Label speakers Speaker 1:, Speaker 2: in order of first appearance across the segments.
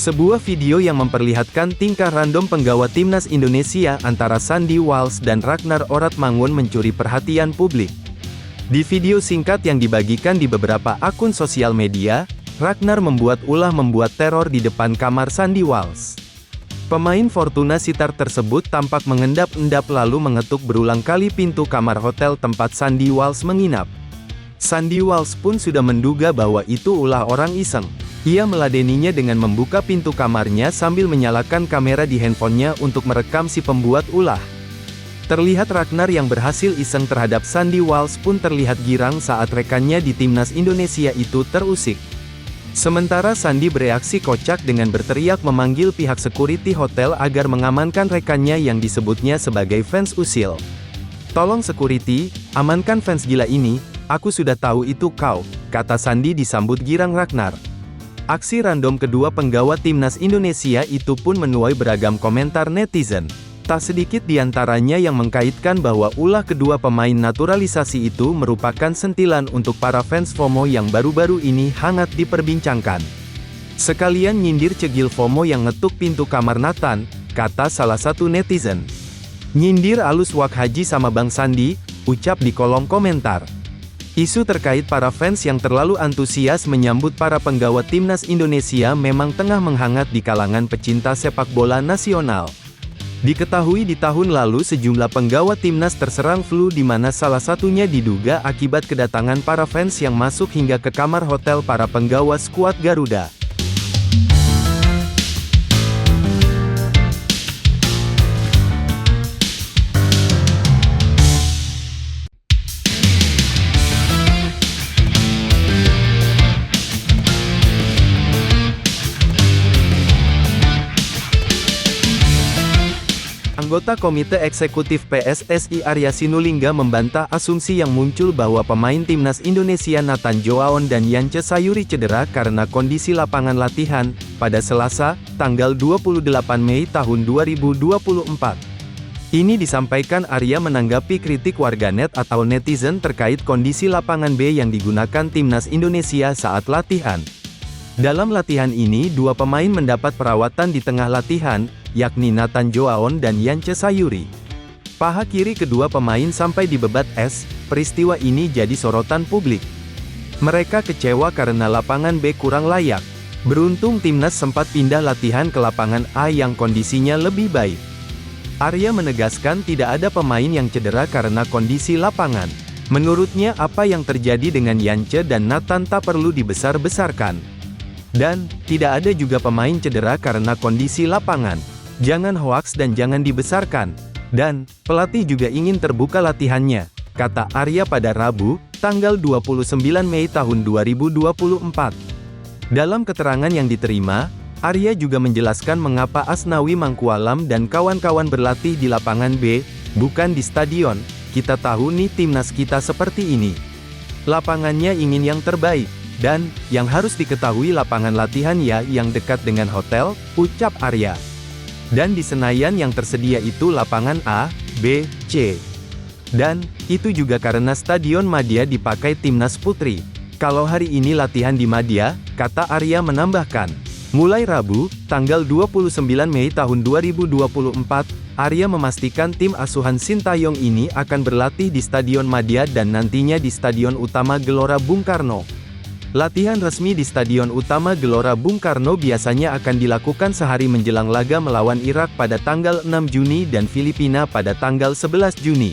Speaker 1: Sebuah video yang memperlihatkan tingkah random penggawa timnas Indonesia antara Sandy Walsh dan Ragnar Oratmangun mencuri perhatian publik. Di video singkat yang dibagikan di beberapa akun sosial media, Ragnar membuat teror di depan kamar Sandy Walsh. Pemain Fortuna Sittard tersebut tampak mengendap-endap lalu mengetuk berulang kali pintu kamar hotel tempat Sandy Walsh menginap. Sandy Walsh pun sudah menduga bahwa itu ulah orang iseng. Ia meladeninya dengan membuka pintu kamarnya sambil menyalakan kamera di handphonenya untuk merekam si pembuat ulah. Terlihat Ragnar yang berhasil iseng terhadap Sandy Walsh pun terlihat girang saat rekannya di timnas Indonesia itu terusik. Sementara Sandy bereaksi kocak dengan berteriak memanggil pihak security hotel agar mengamankan rekannya yang disebutnya sebagai fans usil. "Tolong security, amankan fans gila ini, aku sudah tahu itu kau," kata Sandy disambut girang Ragnar. Aksi random kedua penggawa timnas Indonesia itu pun menuai beragam komentar netizen. Tak sedikit diantaranya yang mengkaitkan bahwa ulah kedua pemain naturalisasi itu merupakan sentilan untuk para fans FOMO yang baru-baru ini hangat diperbincangkan. "Sekalian nyindir cegil FOMO yang ngetuk pintu kamar Nathan," kata salah satu netizen. "Nyindir alus wak haji sama Bang Sandi," ucap di kolom komentar. Isu terkait para fans yang terlalu antusias menyambut para penggawa timnas Indonesia memang tengah menghangat di kalangan pecinta sepak bola nasional. Diketahui di tahun lalu sejumlah penggawa timnas terserang flu di mana salah satunya diduga akibat kedatangan para fans yang masuk hingga ke kamar hotel para penggawa skuad Garuda. Anggota Komite Eksekutif PSSI Arya Sinulinga membantah asumsi yang muncul bahwa pemain timnas Indonesia Nathan Joaon dan Yance Sayuri cedera karena kondisi lapangan latihan, pada Selasa, tanggal 28 Mei tahun 2024. Ini disampaikan Arya menanggapi kritik warganet atau netizen terkait kondisi lapangan B yang digunakan timnas Indonesia saat latihan. Dalam latihan ini dua pemain mendapat perawatan di tengah latihan, yakni Nathan Joaon dan Yance Sayuri. Paha kiri kedua pemain sampai dibebat es, peristiwa ini jadi sorotan publik. Mereka kecewa karena lapangan B kurang layak. Beruntung timnas sempat pindah latihan ke lapangan A yang kondisinya lebih baik. Arya menegaskan tidak ada pemain yang cedera karena kondisi lapangan. Menurutnya apa yang terjadi dengan Yance dan Nathan tak perlu dibesar-besarkan. Dan, tidak ada juga pemain cedera karena kondisi lapangan. Jangan hoaks dan jangan dibesarkan. Dan, pelatih juga ingin terbuka latihannya, kata Arya pada Rabu, tanggal 29 Mei tahun 2024. Dalam keterangan yang diterima, Arya juga menjelaskan mengapa Asnawi Mangkualam dan kawan-kawan berlatih di lapangan B, bukan di stadion. "Kita tahu nih timnas kita seperti ini. Lapangannya ingin yang terbaik. Dan, yang harus diketahui lapangan latihan ya yang dekat dengan hotel," ucap Arya. "Dan di Senayan yang tersedia itu lapangan A, B, C. Dan, itu juga karena Stadion Madia dipakai timnas putri. Kalau hari ini latihan di Madia," kata Arya menambahkan. Mulai Rabu, tanggal 29 Mei tahun 2024, Arya memastikan tim asuhan Sintayong ini akan berlatih di Stadion Madia dan nantinya di Stadion Utama Gelora Bung Karno. Latihan resmi di Stadion Utama Gelora Bung Karno biasanya akan dilakukan sehari menjelang laga melawan Irak pada tanggal 6 Juni dan Filipina pada tanggal 11 Juni.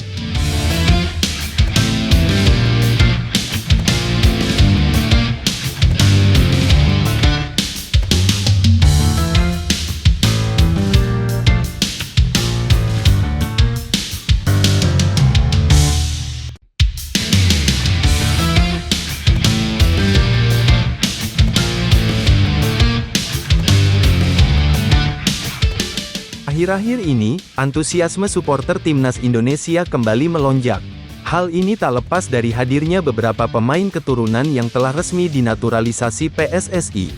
Speaker 1: Akhir-akhir ini, antusiasme supporter timnas Indonesia kembali melonjak. Hal ini tak lepas dari hadirnya beberapa pemain keturunan yang telah resmi dinaturalisasi PSSI.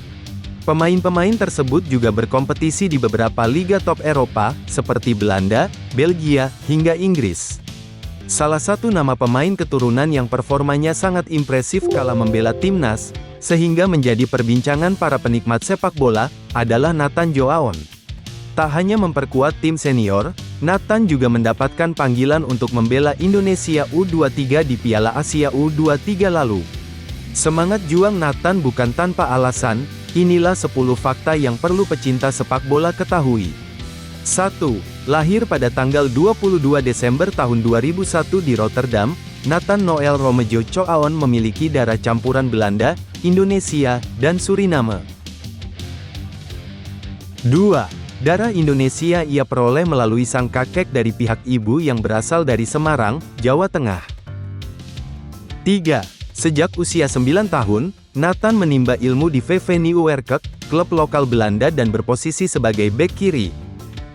Speaker 1: Pemain-pemain tersebut juga berkompetisi di beberapa liga top Eropa, seperti Belanda, Belgia, hingga Inggris. Salah satu nama pemain keturunan yang performanya sangat impresif kala membela timnas, sehingga menjadi perbincangan para penikmat sepak bola, adalah Nathan Joaon. Tak hanya memperkuat tim senior, Nathan juga mendapatkan panggilan untuk membela Indonesia U23 di Piala Asia U23 lalu. Semangat juang Nathan bukan tanpa alasan, inilah 10 fakta yang perlu pecinta sepak bola ketahui. 1. Lahir pada tanggal 22 Desember tahun 2001 di Rotterdam, Nathan Noël Romejo Joaon memiliki darah campuran Belanda, Indonesia, dan Suriname. 2. Darah Indonesia ia peroleh melalui sang kakek dari pihak ibu yang berasal dari Semarang, Jawa Tengah. 3. Sejak usia 9 tahun, Nathan menimba ilmu di VV Nieuwerkerk, klub lokal Belanda dan berposisi sebagai bek kiri.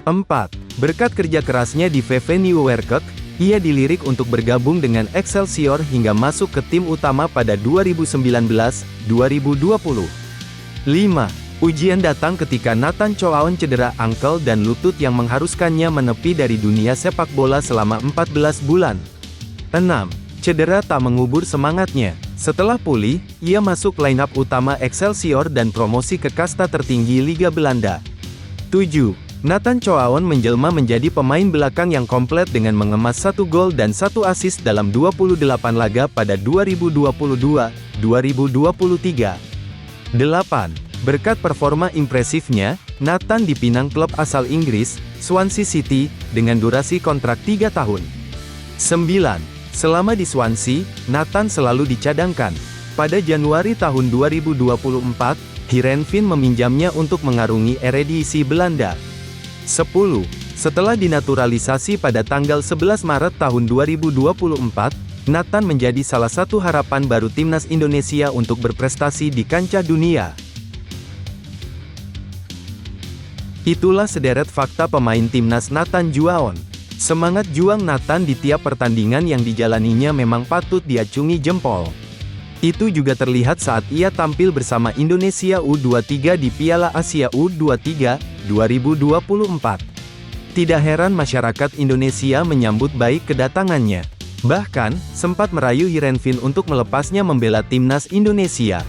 Speaker 1: 4. Berkat kerja kerasnya di VV Nieuwerkerk, ia dilirik untuk bergabung dengan Excelsior hingga masuk ke tim utama pada 2019-2020. 5. Ujian datang ketika Nathan Joaon cedera ankle dan lutut yang mengharuskannya menepi dari dunia sepak bola selama 14 bulan. 6. Cedera tak mengubur semangatnya. Setelah pulih, ia masuk line-up utama Excelsior dan promosi ke kasta tertinggi Liga Belanda. 7. Nathan Joaon menjelma menjadi pemain belakang yang komplit dengan mengemas 1 gol dan 1 assist dalam 28 laga pada 2022-2023. 8. Berkat performa impresifnya, Nathan dipinang klub asal Inggris, Swansea City, dengan durasi kontrak 3 tahun. 9. Selama di Swansea, Nathan selalu dicadangkan. Pada Januari tahun 2024, Heerenveen meminjamnya untuk mengarungi Eredivisie Belanda. 10. Setelah dinaturalisasi pada tanggal 11 Maret tahun 2024, Nathan menjadi salah satu harapan baru timnas Indonesia untuk berprestasi di kancah dunia. Itulah sederet fakta pemain timnas Nathan Joaon. Semangat juang Nathan di tiap pertandingan yang dijalaninya memang patut diacungi jempol. Itu juga terlihat saat ia tampil bersama Indonesia U23 di Piala Asia U23 2024. Tidak heran masyarakat Indonesia menyambut baik kedatangannya. Bahkan, sempat merayu Heerenveen untuk melepasnya membela timnas Indonesia.